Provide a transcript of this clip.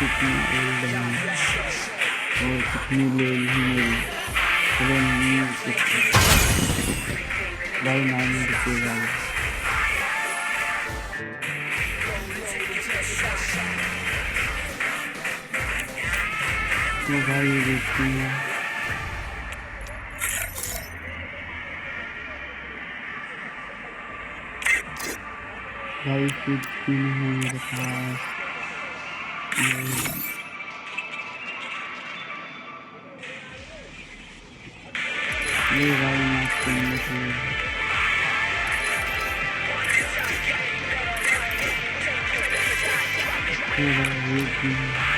कितनी ओल्ड है और कितनी ले ली चलो नहीं भाई नाम रुकेगा तो भाई देखते हैं भाई कुछ भी नहीं है मेरे पास ये भाई माफ करने के लिए ये भाई